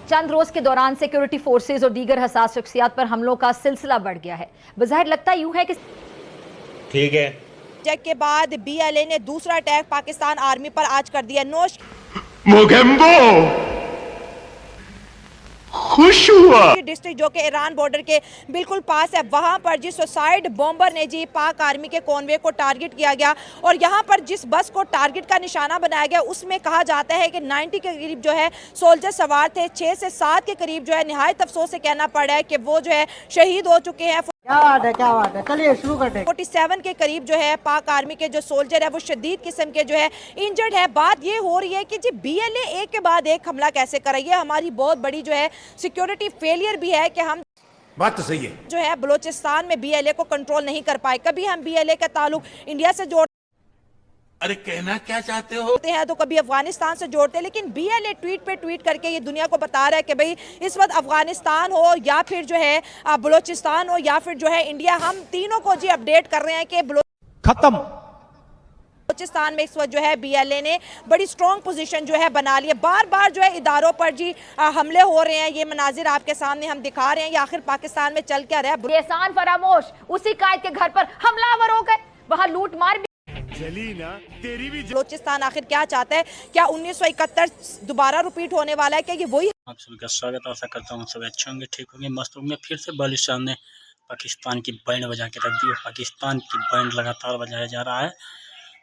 चंद रोज के दौरान security forces और दीगर हसास शख्सियात पर हमलों का सिलसिला बढ़ गया है। बज़ाहिर लगता यूं है कि ठीक है। अटैक के बाद बीएलए ने दूसरा अटैक पाकिस्तान आर्मी पर आज कर दिया। नोश मोगेम्बो खुश हुआ। डिस्ट्रिक्ट जो कि ईरान बॉर्डर के बिल्कुल पास है, वहां पर जिस सुसाइड बॉम्बर ने जी पाक आर्मी के कॉन्वे को टारगेट किया गया और यहां पर जिस बस को टारगेट का निशाना बनाया गया उसमें कहा जाता है कि 90 के करीब जो है सोल्जर सवार थे। 6 से 7 के करीब जो है निहायत अफसोस से कहना पड़ रहा है कि वो जो है शहीद हो चुके हैं। क्या बात है, चलिए शुरू करते हैं। 47 के करीब जो है पाक आर्मी के जो सोल्जर है वो शदीद किस्म के जो है इंजर्ड है। बात ये हो रही है कि जी बीएलए एक के बाद एक हमला कैसे कर रही है। हमारी बहुत बड़ी जो है सिक्योरिटी फेलियर भी है कि हम बात तो सही है जो है बलोचिस्तान में बीएलए को कंट्रोल नहीं कर पाए। कभी हम बीएलए का ताल्लुक इंडिया से जोड़ अरे कहना क्या चाहते हो हैं तो कभी अफगानिस्तान से जोड़ते हैं, लेकिन बीएलए ट्वीट पे ट्वीट करके ये दुनिया को बता रहा है कि भाई इस वक्त अफगानिस्तान हो या फिर जो है बलोचिस्तान हो या फिर जो है इंडिया, हम तीनों को जी अपडेट कर रहे हैं कि खत्म। बलोचिस्तान में इस वक्त जो है बीएलए ने बड़ी स्ट्रॉन्ग पोजीशन जो है बना ली है। बार बार जो है इदारों पर जी हमले हो रहे हैं। ये मनाजिर आपके सामने हम दिखा रहे हैं। ये आखिर पाकिस्तान में चल क्या रहा है। एहसान फरामोश उसी कायद के घर पर हमलावर हो गए, वहां लूट मार चली ना तेरी भी। बलोचिस्तान आखिर क्या चाहता है? क्या 1971 दोबारा रिपीट होने वाला है? क्या ये वही? आप सभी का स्वागत, आशा करता हूँ सब अच्छे होंगे, ठीक होंगे, मस्त होंगे। फिर से बलूचिस्तान ने पाकिस्तान की बैंड बजा के रख दी है। पाकिस्तान की बैंड लगातार बजाया जा रहा है,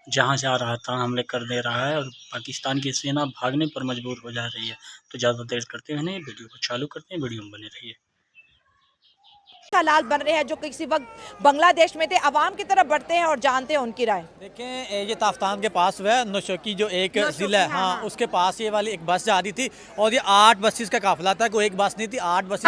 जहाँ से आ रहा था हमले कर दे रहा है और पाकिस्तान की सेना भागने पर मजबूर हो जा रही है। तो ज़्यादा देर करते हुए नहीं, वीडियो को चालू करते हैं, वीडियो में बने रहिए। हालात बन रहे हैं जो किसी वक्त बांग्लादेश में थे, अवाम की तरफ बढ़ते हैं और जानते हैं उनकी राय। देखें, ये ताफ्तान के पास वह नौशकी जो एक ज़िला है, हाँ, उसके पास ये वाली एक बस जा रही थी और ये 8 बसेस का काफिला था। कोई एक बस नहीं थी, 8 बसेस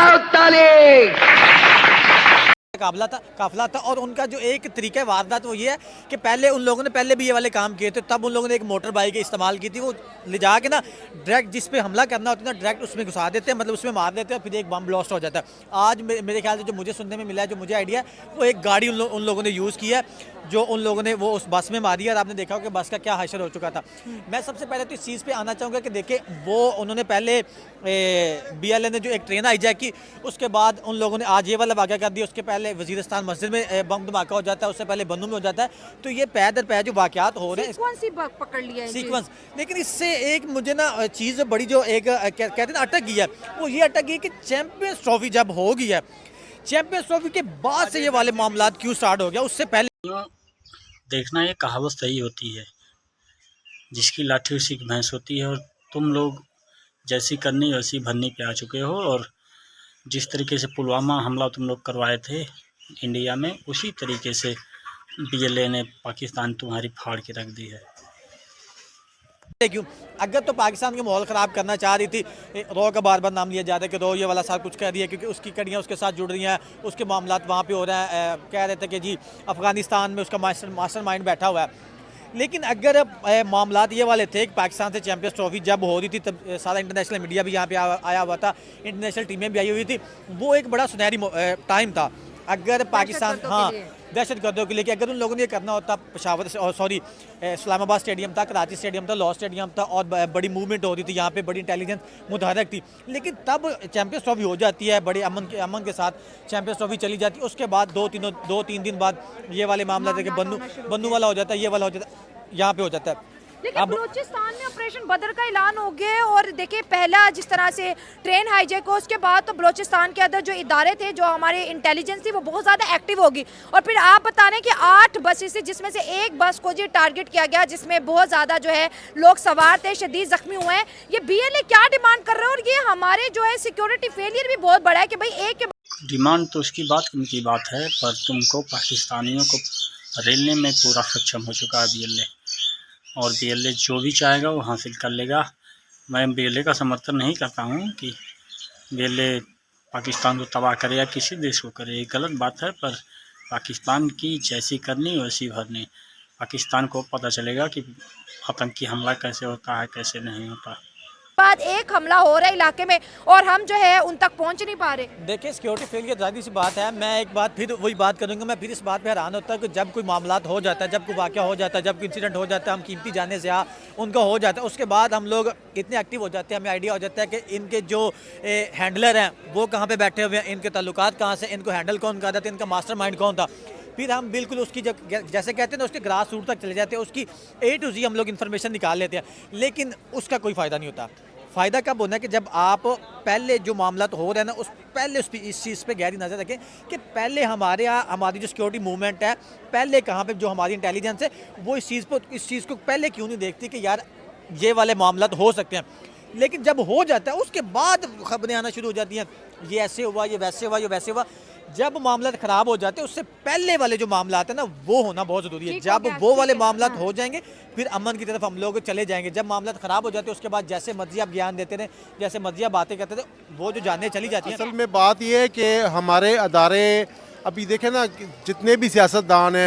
काफिला था। और उनका जो एक तरीका वारदात वो ये है कि पहले उन लोगों ने पहले भी ये वाले काम किए थे। तब उन लोगों ने एक मोटर बाइक इस्तेमाल की थी, वो ले जा के ना डायरेक्ट जिस पे हमला करना होता है ना डायरेक्ट उसमें घुसा देते हैं, मतलब उसमें मार देते हैं, फिर एक बम ब्लास्ट हो जाता है। आज मेरे ख्याल से जो मुझे सुनने में मिला है, जो मुझे आइडिया है, वो एक गाड़ी उन लोगों ने यूज़ की है, जो उन लोगों ने वो उस बस में मारी है। और आपने देखा हो कि बस का क्या हशर हो चुका था। मैं सबसे पहले तो इस चीज़ पे आना चाहूँगा कि देखिए, वो उन्होंने पहले बीएलए ने जो एक ट्रेन हाईजैक की, उसके बाद उन लोगों ने आज ये वाला वाक़या कर दिया। उसके पहले वज़ीरिस्तान मस्जिद में बम धमाका हो जाता है, उससे पहले बन्नू में हो जाता है। तो ये पै दर पै जो वाक़यात हो रहे हैं, पकड़ लिया सीक्वेंस। लेकिन इससे एक मुझे ना चीज़ बड़ी जो एक कहते हैं ना अटक गई है, वो ये अटक गई कि चैंपियंस ट्रॉफी जब हो गई है, चैंपियंस ट्रॉफी के बाद से ये वाले मामला क्यों स्टार्ट हो गया। उससे पहले देखना, ये कहावत सही होती है, जिसकी लाठी उसी की भैंस होती है। और तुम लोग जैसी करनी वैसी भरनी पे आ चुके हो। और जिस तरीके से पुलवामा हमला तुम लोग करवाए थे इंडिया में, उसी तरीके से बीएलए ने पाकिस्तान तुम्हारी फाड़ के रख दी है। क्यों? अगर तो पाकिस्तान का माहौल ख़राब करना चाह रही थी, रॉ का बार बार नाम लिया जाता है कि रॉ ये वाला साथ कुछ कह रही है क्योंकि उसकी कड़ियाँ उसके साथ जुड़ रही हैं, उसके मामलात वहाँ पे हो रहे हैं। कह रहे थे कि जी अफ़गानिस्तान में उसका मास्टरमाइंड बैठा हुआ है। लेकिन अगर मामलात ये वाले थे कि पाकिस्तान से चैंपियंस ट्रॉफी जब हो रही थी, तब सारा इंटरनेशनल मीडिया भी यहाँ पे आया हुआ था, इंटरनेशनल टीमें भी आई हुई थी, वो एक बड़ा सुनहरी टाइम था। अगर पाकिस्तान, हाँ, दहशत गर्दों के लिए, कि अगर उन लोगों ने ये करना होता, पेशावर सॉरी इस्लामाबाद स्टेडियम था, कराची स्टेडियम था, लाहौर स्टेडियम था, और बड़ी मूवमेंट हो रही थी यहाँ पे, बड़ी इंटेलिजेंस मुतहरक थी। लेकिन तब चैंपियंस ट्रॉफी हो जाती है, बड़े अमन के साथ चैंपियंस ट्रॉफी चली जाती है। उसके बाद 2-3 दिन बाद ये वाले मामला थे कि बन्नू वाला हो जाता है, ये वाला हो जाता है, यहाँ पे हो जाता है। लेकिन बलूचिस्तान में ऑपरेशन बदर का ऐलान हो गया और देखिए पहला जिस तरह से ट्रेन हाईजैक हो, उसके बाद तो बलूचिस्तान के अंदर जो इदारे थे, जो हमारे इंटेलिजेंस थी, वो बहुत ज़्यादा एक्टिव होगी। और फिर आप बता रहे हैं कि 8 बसेस, जिसमें से एक बस को जी टारगेट किया गया, जिसमें बहुत ज़्यादा जो है लोग सवार थे, शदीद जख्मी हुए हैं। ये बीएलए क्या डिमांड कर रहे हैं? और ये हमारे जो है सिक्योरिटी फेलियर भी बहुत बड़ा है कि भाई एक डिमांड तो उसकी बात की बात है, पर तुमको पाकिस्तानियों को रेलने में पूरा सक्षम हो चुका है बीएलए। और बीएलए जो भी चाहेगा वो हासिल कर लेगा। मैं बीएलए का समर्थन नहीं करता हूँ कि बीएलए पाकिस्तान को तबाह करे या किसी देश को करे, ये गलत बात है। पर पाकिस्तान की जैसी करनी वैसी भरनी। पाकिस्तान को पता चलेगा कि आतंकी हमला कैसे होता है, कैसे नहीं होता। बाद एक हमला हो रहा है इलाके में और हम जो है उन तक पहुंच नहीं पा रहे। देखिए सिक्योरिटी फेलियर जाहिर सी बात है। मैं एक बात फिर वही बात करूंगा, मैं फिर इस बात पे हैरान होता है कि जब कोई मामलात हो जाता है, जब कोई वाक़या हो जाता है, जब कोई इंसिडेंट हो जाता है, हम कीमती जाने से उनका हो जाता है, उसके बाद हम लोग इतने एक्टिव हो जाते हैं, हमें आइडिया हो जाता है कि इनके जो हैंडलर हैं वो कहाँ पर बैठे हुए हैं, इनके ताल्लुकात कहाँ से, इनको हैंडल कौन कर रहा था, इनका मास्टर माइंड कौन था। फिर हम बिल्कुल उसकी जैसे कहते हैं ना उसके ग्रास रूट तक चले जाते हैं, उसकी A to Z हम लोग इन्फॉर्मेशन निकाल लेते हैं, लेकिन उसका कोई फ़ायदा नहीं होता। फ़ायदा कब होना है कि जब आप पहले जो मामला तो हो रहा है ना पहले इस चीज़ पे गहरी नज़र रखें कि पहले हमारी जो सिक्योरिटी मूवमेंट है, पहले कहाँ पे जो हमारी इंटेलिजेंस है वो इस चीज़ को पहले क्यों नहीं देखती कि यार ये वाले मामला तो हो सकते हैं। लेकिन जब हो जाता है उसके बाद खबरें आना शुरू हो जाती हैं, ये ऐसे हुआ, ये वैसे हुआ, ये वैसे हुआ। जब मामला ख़राब हो जाते हैं उससे पहले वाले जो मामला आते हैं ना वो होना बहुत ज़रूरी है। जब वो वाले मामला हो जाएंगे फिर अमन की तरफ हम लोग चले जाएंगे। जब मामला ख़राब हो जाते हैं उसके बाद जैसे मर्जी आप ज्ञान देते रहे, जैसे मर्जी आप बातें करते थे, वो जो जाने चली जाती है। असल में बात यह है कि हमारे अदारे अभी देखें ना जितने भी सियासतदान हैं